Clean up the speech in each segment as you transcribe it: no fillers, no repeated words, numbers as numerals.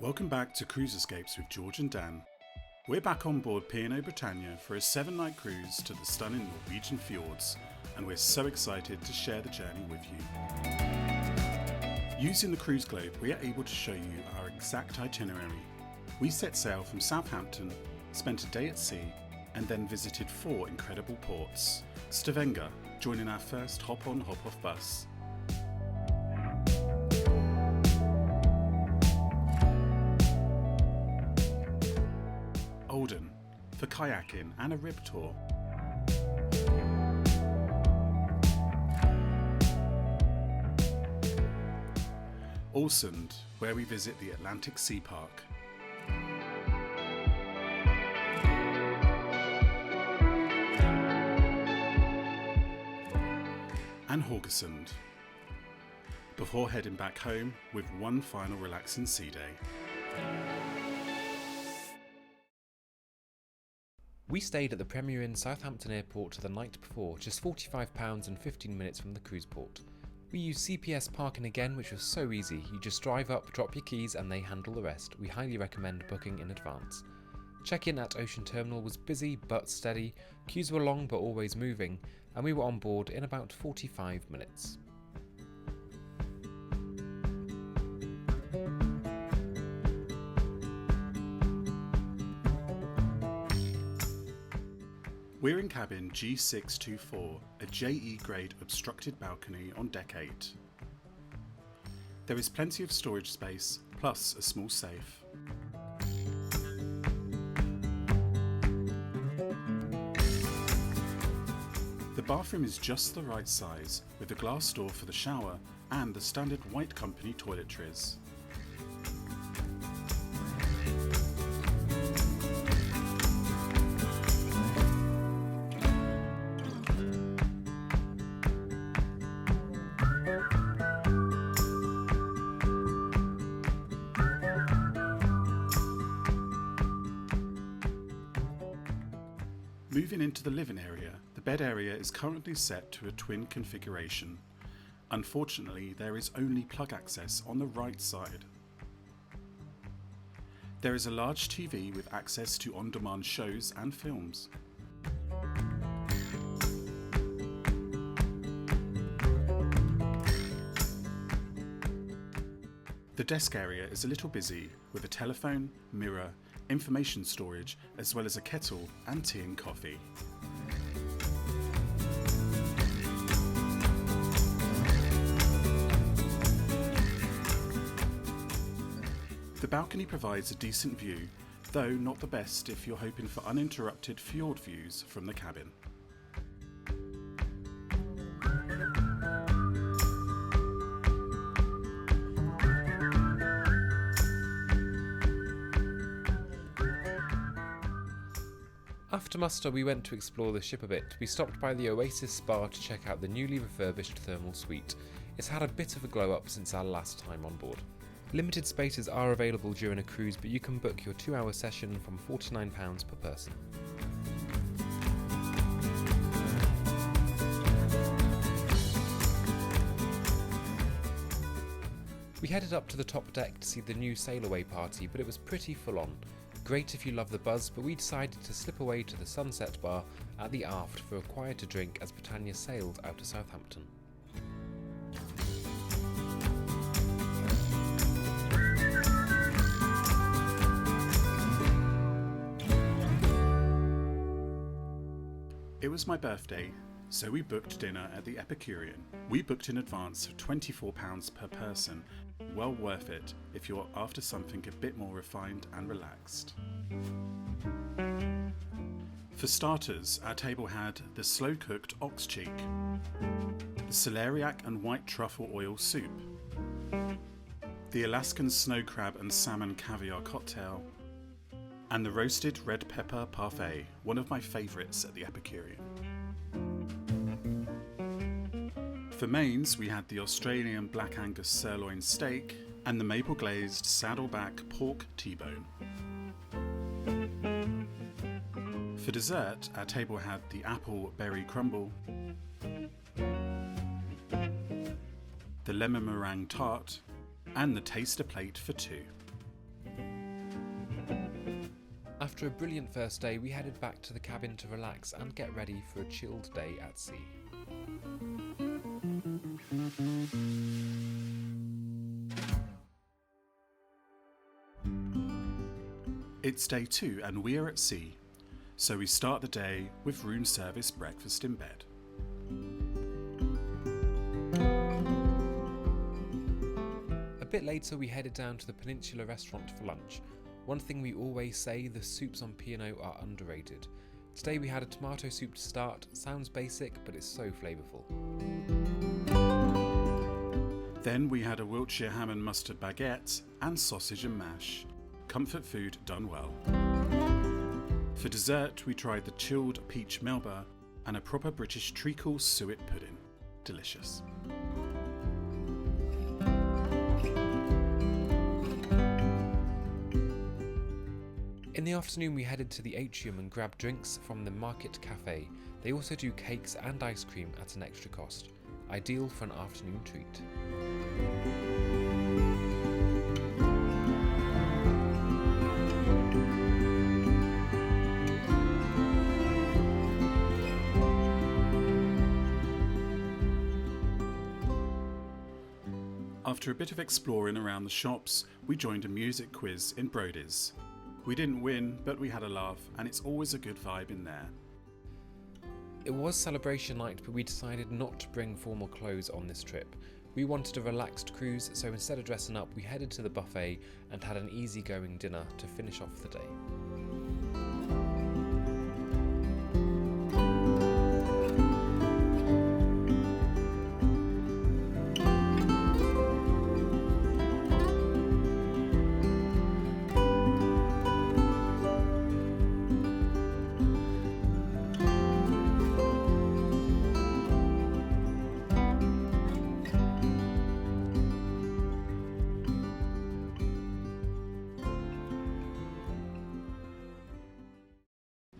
Welcome back to Cruise Escapes with George and Dan. We're back on board P&O Britannia for a 7-night cruise to the stunning Norwegian Fjords, and we're so excited to share the journey with you. Using the cruise globe, we are able to show you our exact itinerary. We set sail from Southampton, spent a day at sea, and then visited 4 incredible ports. Stavanger, joining our first hop-on hop-off bus. Olden, for kayaking and a rib tour. Ålesund, where we visit the Atlantic Sea Park. And Haugesund, before heading back home with one final relaxing sea day. We stayed at the Epicurean Southampton airport the night before, just £45 and 15 minutes from the cruise port. We used CPS Parking again, which was so easy. You just drive up, drop your keys and they handle the rest. We highly recommend booking in advance. Check-in at Ocean Terminal was busy but steady, queues were long but always moving, and we were on board in about 45 minutes. We're in cabin G624, a JE grade obstructed balcony on deck 8. There is plenty of storage space, plus a small safe. The bathroom is just the right size, with a glass door for the shower and the standard white company toiletries. Moving into the living area, the bed area is currently set to a twin configuration. Unfortunately, there is only plug access on the right side. There is a large TV with access to on-demand shows and films. The desk area is a little busy with a telephone, mirror, information storage, as well as a kettle and tea and coffee. The balcony provides a decent view, though not the best if you're hoping for uninterrupted fjord views from the cabin. After muster we went to explore the ship a bit. We stopped by the Oasis Spa to check out the newly refurbished thermal suite. It's had a bit of a glow up since our last time on board. Limited spaces are available during a cruise, but you can book your 2-hour session from £49 per person. We headed up to the top deck to see the new Sailaway party, but it was pretty full on. Great if you love the buzz, but we decided to slip away to the Sunset Bar at the aft for a quieter drink as Britannia sailed out to Southampton. It was my birthday, so we booked dinner at the Epicurean. We booked in advance for £24 per person. Well worth it if you're after something a bit more refined and relaxed. For starters, our table had the slow-cooked ox cheek, the celeriac and white truffle oil soup, the Alaskan snow crab and salmon caviar cocktail, and the roasted red pepper parfait, one of my favourites at the Epicurean. For mains, we had the Australian Black Angus sirloin steak and the maple glazed saddleback pork T-bone. For dessert, our table had the apple berry crumble, the lemon meringue tart, and the taster plate for 2. After a brilliant first day, we headed back to the cabin to relax and get ready for a chilled day at sea. It's day 2 and we are at sea, so we start the day with room service breakfast in bed. A bit later we headed down to the Peninsula restaurant for lunch. One thing we always say, the soups on P&O are underrated. Today we had a tomato soup to start. Sounds basic, but it's so flavourful. Then we had a Wiltshire ham and mustard baguette and sausage and mash. Comfort food done well. For dessert we tried the chilled peach melba and a proper British treacle suet pudding. Delicious. In the afternoon we headed to the atrium and grabbed drinks from the Market Cafe. They also do cakes and ice cream at an extra cost. Ideal for an afternoon treat. After a bit of exploring around the shops, we joined a music quiz in Brody's. We didn't win, but we had a laugh, and it's always a good vibe in there. It was celebration night, but we decided not to bring formal clothes on this trip. We wanted a relaxed cruise, so instead of dressing up, we headed to the buffet and had an easygoing dinner to finish off the day.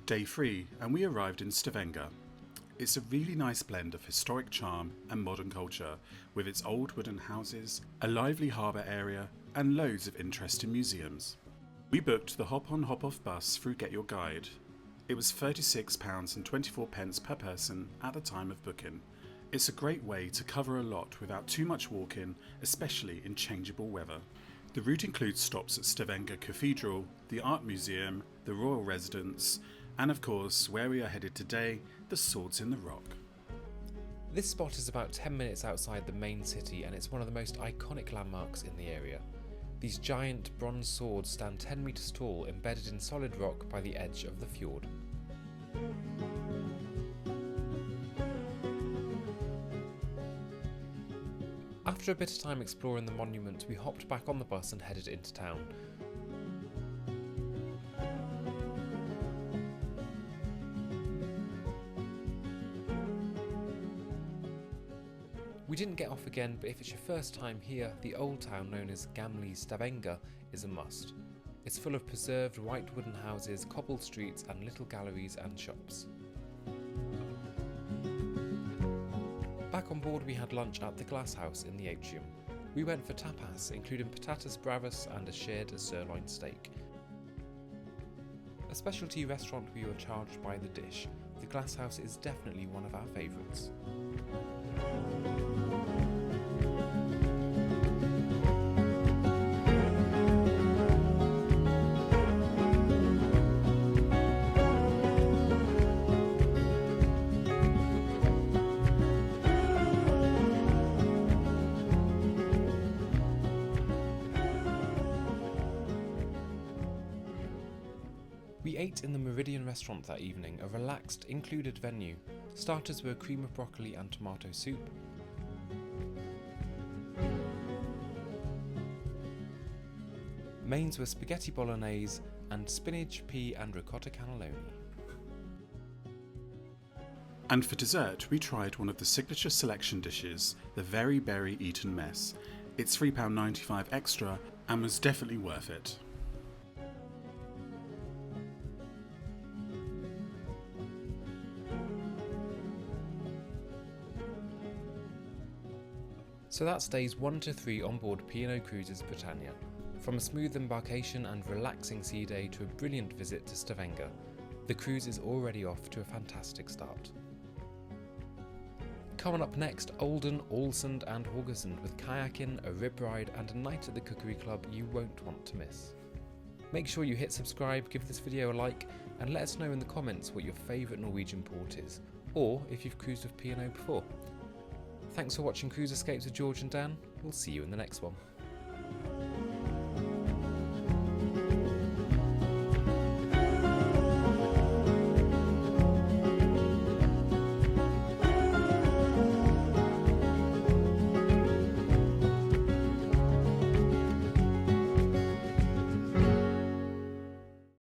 Day 3 and we arrived in Stavanger. It's a really nice blend of historic charm and modern culture with its old wooden houses, a lively harbour area and loads of interesting museums. We booked the hop on hop off bus through Get Your Guide. It was £36.24 per person at the time of booking. It's a great way to cover a lot without too much walking, especially in changeable weather. The route includes stops at Stavanger Cathedral, the Art Museum, the Royal Residence, and of course, where we are headed today, the Swords in the Rock. This spot is about 10 minutes outside the main city and it's one of the most iconic landmarks in the area. These giant bronze swords stand 10 metres tall, embedded in solid rock by the edge of the fjord. After a bit of time exploring the monument, we hopped back on the bus and headed into town. We didn't get off again, but if it's your first time here, the old town known as Gamle Stavanger is a must. It's full of preserved white wooden houses, cobbled streets and little galleries and shops. Back on board we had lunch at the Glass House in the atrium. We went for tapas, including patatas bravas and a shared sirloin steak. A specialty restaurant we were charged by the dish. The Glass House is definitely one of our favourites. We ate in the Meridian restaurant that evening, a relaxed, included venue. Starters were cream of broccoli and tomato soup. Mains were spaghetti bolognese and spinach, pea and ricotta cannelloni. And for dessert, we tried one of the signature selection dishes, the Very Berry Eton Mess. It's £3.95 extra and was definitely worth it. So that's days 1 to 3 on board P&O Cruises Britannia. From a smooth embarkation and relaxing sea day to a brilliant visit to Stavanger, the cruise is already off to a fantastic start. Coming up next, Olden, Ålesund and Haugesund with kayaking, a rib ride and a night at the Cookery Club you won't want to miss. Make sure you hit subscribe, give this video a like and let us know in the comments what your favourite Norwegian port is, or if you've cruised with P&O before. Thanks for watching Cruise Escapes with George and Dan, we'll see you in the next one.